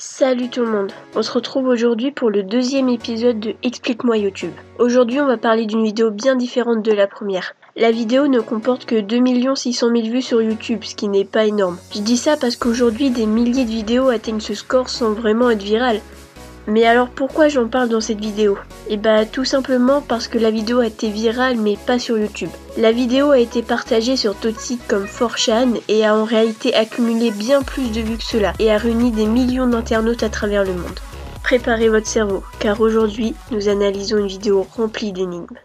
Salut tout le monde, on se retrouve aujourd'hui pour le deuxième épisode de Explique-moi YouTube. Aujourd'hui on va parler d'une vidéo bien différente de la première. La vidéo ne comporte que 2 600 000 vues sur YouTube, ce qui n'est pas énorme. Je dis ça parce qu'aujourd'hui des milliers de vidéos atteignent ce score sans vraiment être virales. Mais alors pourquoi j'en parle dans cette vidéo ? Tout simplement parce que la vidéo a été virale mais pas sur YouTube. La vidéo a été partagée sur d'autres sites comme 4chan et a en réalité accumulé bien plus de vues que cela et a réuni des millions d'internautes à travers le monde. Préparez votre cerveau, car aujourd'hui nous analysons une vidéo remplie d'énigmes.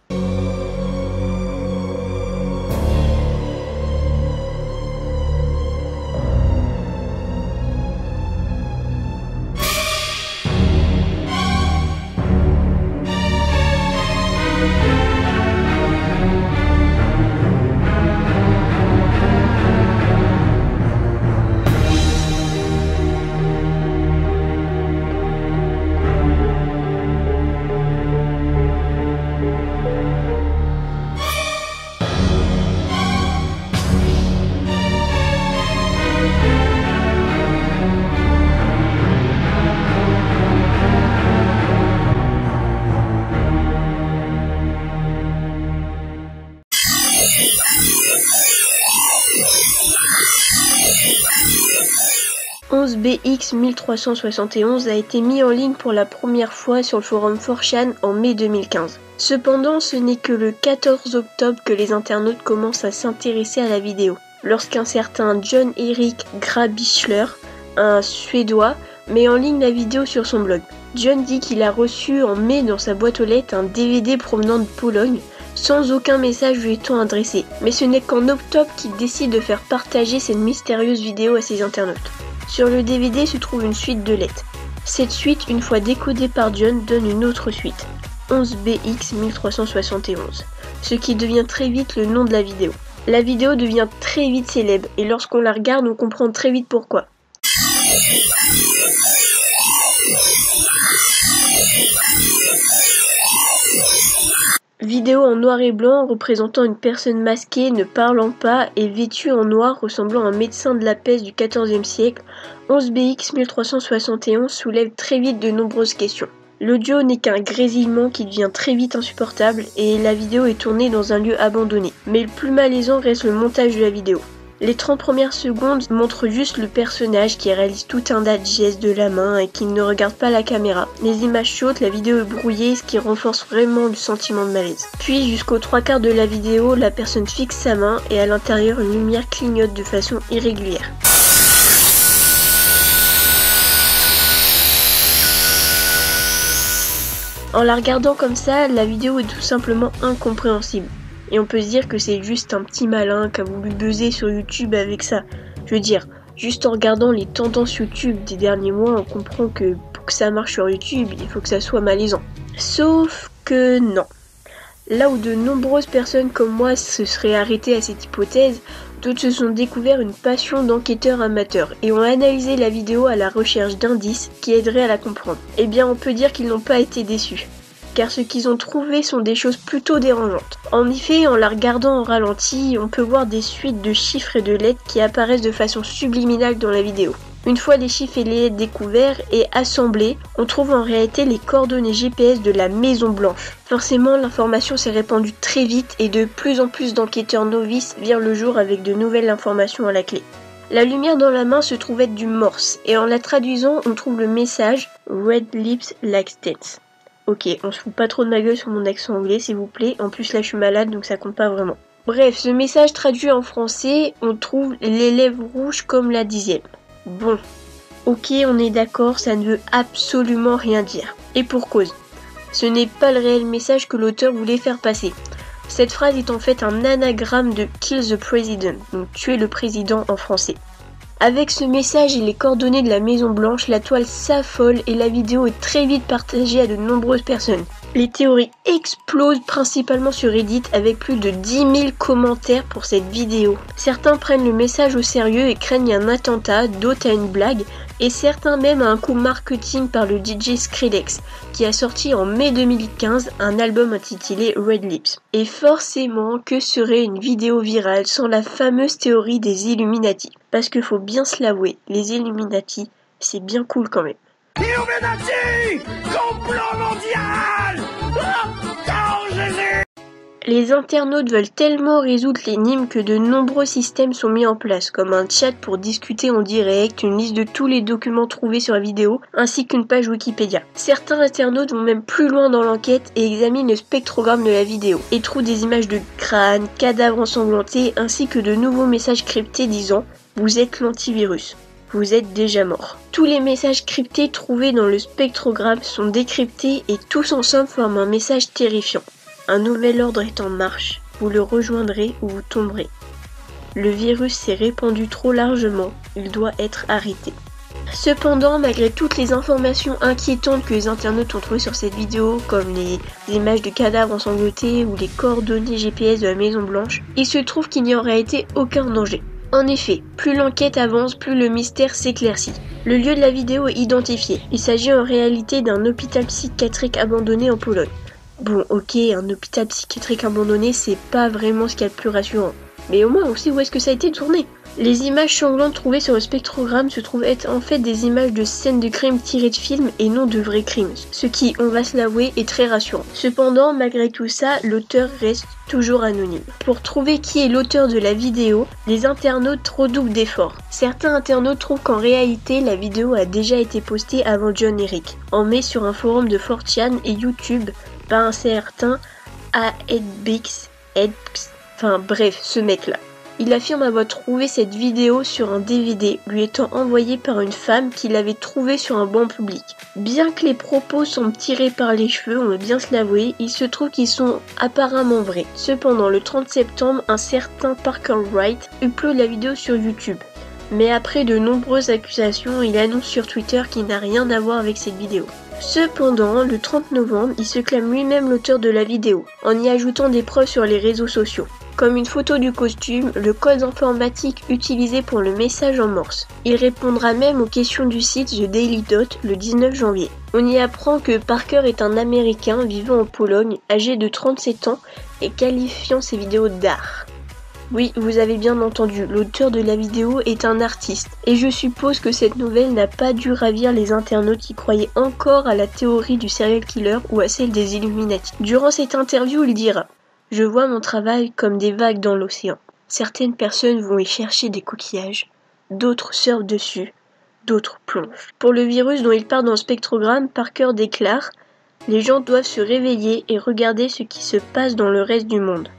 11BX1371 a été mis en ligne pour la première fois sur le forum 4chan en mai 2015. Cependant, ce n'est que le 14 octobre que les internautes commencent à s'intéresser à la vidéo, lorsqu'un certain John-Erik Grabischler, un Suédois, met en ligne la vidéo sur son blog. John dit qu'il a reçu en mai dans sa boîte aux lettres un DVD provenant de Pologne, sans aucun message lui étant adressé. Mais ce n'est qu'en octobre qu'il décide de faire partager cette mystérieuse vidéo à ses internautes. Sur le DVD se trouve une suite de lettres. Cette suite, une fois décodée par John, donne une autre suite, 11BX1371, ce qui devient très vite le nom de la vidéo. La vidéo devient très vite célèbre, et lorsqu'on la regarde, on comprend très vite pourquoi. Vidéo en noir et blanc représentant une personne masquée, ne parlant pas et vêtue en noir ressemblant à un médecin de la peste du XIVe siècle, 11BX1371 soulève très vite de nombreuses questions. L'audio n'est qu'un grésillement qui devient très vite insupportable et la vidéo est tournée dans un lieu abandonné. Mais le plus malaisant reste le montage de la vidéo. Les 30 premières secondes montrent juste le personnage qui réalise tout un tas de gestes de la main et qui ne regarde pas la caméra. Les images sautent, la vidéo est brouillée, ce qui renforce vraiment le sentiment de malaise. Puis jusqu'aux 3/4 de la vidéo, la personne fixe sa main et à l'intérieur une lumière clignote de façon irrégulière. En la regardant comme ça, la vidéo est tout simplement incompréhensible. Et on peut se dire que c'est juste un petit malin qui a voulu buzzer sur YouTube avec ça. Je veux dire, juste en regardant les tendances YouTube des derniers mois, on comprend que pour que ça marche sur YouTube, il faut que ça soit malaisant. Sauf que non. Là où de nombreuses personnes comme moi se seraient arrêtées à cette hypothèse, d'autres se sont découverts une passion d'enquêteurs amateurs et ont analysé la vidéo à la recherche d'indices qui aideraient à la comprendre. Eh bien, on peut dire qu'ils n'ont pas été déçus, car ce qu'ils ont trouvé sont des choses plutôt dérangeantes. En effet, en la regardant en ralenti, on peut voir des suites de chiffres et de lettres qui apparaissent de façon subliminale dans la vidéo. Une fois les chiffres et les lettres découverts et assemblés, on trouve en réalité les coordonnées GPS de la Maison Blanche. Forcément, l'information s'est répandue très vite et de plus en plus d'enquêteurs novices virent le jour avec de nouvelles informations à la clé. La lumière dans la main se trouve être du morse, et en la traduisant, on trouve le message « Red lips like stents ». Ok, on se fout pas trop de ma gueule sur mon accent anglais, s'il vous plaît. En plus, là, je suis malade, donc ça compte pas vraiment. Bref, ce message traduit en français, on trouve les lèvres rouges comme la 10e. Bon, ok, on est d'accord, ça ne veut absolument rien dire. Et pour cause, ce n'est pas le réel message que l'auteur voulait faire passer. Cette phrase est en fait un anagramme de Kill the President, donc tuer le président en français. Avec ce message et les coordonnées de la Maison Blanche, la toile s'affole et la vidéo est très vite partagée à de nombreuses personnes. Les théories explosent principalement sur Reddit avec plus de 10 000 commentaires pour cette vidéo. Certains prennent le message au sérieux et craignent un attentat, d'autres à une blague, et certains même à un coup marketing par le DJ Skrillex, qui a sorti en mai 2015 un album intitulé Red Lips. Et forcément, que serait une vidéo virale sans la fameuse théorie des Illuminati ? Parce que faut bien se l'avouer, les Illuminati, c'est bien cool quand même. Illuminati! Complot mondial! Les internautes veulent tellement résoudre l'énigme que de nombreux systèmes sont mis en place, comme un chat pour discuter en direct, une liste de tous les documents trouvés sur la vidéo, ainsi qu'une page Wikipédia. Certains internautes vont même plus loin dans l'enquête et examinent le spectrogramme de la vidéo, et trouvent des images de crânes, cadavres ensanglantés, ainsi que de nouveaux messages cryptés disant « Vous êtes l'antivirus ». Vous êtes déjà mort. Tous les messages cryptés trouvés dans le spectrogramme sont décryptés et tous ensemble forment un message terrifiant. Un nouvel ordre est en marche, vous le rejoindrez ou vous tomberez. Le virus s'est répandu trop largement, il doit être arrêté. Cependant, malgré toutes les informations inquiétantes que les internautes ont trouvées sur cette vidéo, comme les images de cadavres ensanglantés ou les coordonnées GPS de la Maison Blanche, il se trouve qu'il n'y aurait été aucun danger. En effet, plus l'enquête avance, plus le mystère s'éclaircit. Le lieu de la vidéo est identifié. Il s'agit en réalité d'un hôpital psychiatrique abandonné en Pologne. Bon, ok, un hôpital psychiatrique abandonné, c'est pas vraiment ce qu'il y a de plus rassurant. Mais au moins, on sait où est-ce que ça a été tourné. Les images sanglantes trouvées sur le spectrogramme se trouvent être en fait des images de scènes de crimes tirées de films et non de vrais crimes, ce qui, on va se l'avouer, est très rassurant. Cependant, malgré tout ça, l'auteur reste toujours anonyme. Pour trouver qui est l'auteur de la vidéo, les internautes redoublent d'efforts. Certains internautes trouvent qu'en réalité, la vidéo a déjà été postée avant John Eric, en mai sur un forum de 4chan et YouTube par un certain Aedbix, enfin bref, ce mec-là. Il affirme avoir trouvé cette vidéo sur un DVD lui étant envoyé par une femme qu'il avait trouvé sur un banc public. Bien que les propos semblent tirés par les cheveux, on va bien se l'avouer, il se trouve qu'ils sont apparemment vrais. Cependant, le 30 septembre, un certain Parker Wright upload la vidéo sur YouTube. Mais après de nombreuses accusations, il annonce sur Twitter qu'il n'a rien à voir avec cette vidéo. Cependant, le 30 novembre, il se clame lui-même l'auteur de la vidéo, en y ajoutant des preuves sur les réseaux sociaux, comme une photo du costume, le code informatique utilisé pour le message en morse. Il répondra même aux questions du site The Daily Dot le 19 janvier. On y apprend que Parker est un Américain vivant en Pologne, âgé de 37 ans et qualifiant ses vidéos d'art. Oui, vous avez bien entendu, l'auteur de la vidéo est un artiste. Et je suppose que cette nouvelle n'a pas dû ravir les internautes qui croyaient encore à la théorie du serial killer ou à celle des Illuminati. Durant cette interview, il dira « Je vois mon travail comme des vagues dans l'océan. Certaines personnes vont y chercher des coquillages, d'autres surfent dessus, d'autres plongent. » Pour le virus dont il parle dans le spectrogramme, Parker déclare « Les gens doivent se réveiller et regarder ce qui se passe dans le reste du monde.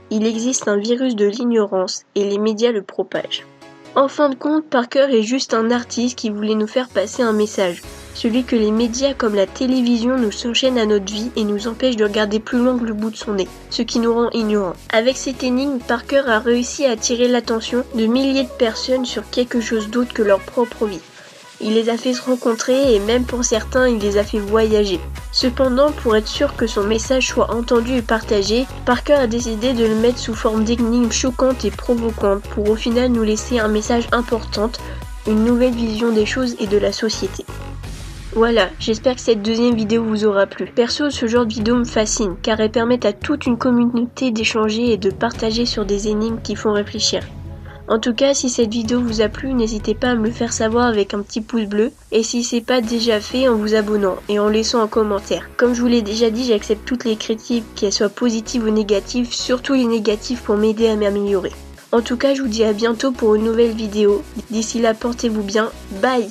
Il existe un virus de l'ignorance et les médias le propagent. » En fin de compte, Parker est juste un artiste qui voulait nous faire passer un message. Celui que les médias comme la télévision nous s'enchaînent à notre vie et nous empêchent de regarder plus loin que le bout de son nez, ce qui nous rend ignorants. Avec cette énigme, Parker a réussi à attirer l'attention de milliers de personnes sur quelque chose d'autre que leur propre vie. Il les a fait se rencontrer et même pour certains, il les a fait voyager. Cependant, pour être sûr que son message soit entendu et partagé, Parker a décidé de le mettre sous forme d'énigmes choquantes et provocantes pour au final nous laisser un message important, une nouvelle vision des choses et de la société. Voilà, j'espère que cette deuxième vidéo vous aura plu. Perso, ce genre de vidéo me fascine car elles permettent à toute une communauté d'échanger et de partager sur des énigmes qui font réfléchir. En tout cas, si cette vidéo vous a plu, n'hésitez pas à me le faire savoir avec un petit pouce bleu et si c'est pas déjà fait, en vous abonnant et en laissant un commentaire. Comme je vous l'ai déjà dit, j'accepte toutes les critiques, qu'elles soient positives ou négatives, surtout les négatives pour m'aider à m'améliorer. En tout cas, je vous dis à bientôt pour une nouvelle vidéo. D'ici là, portez-vous bien. Bye!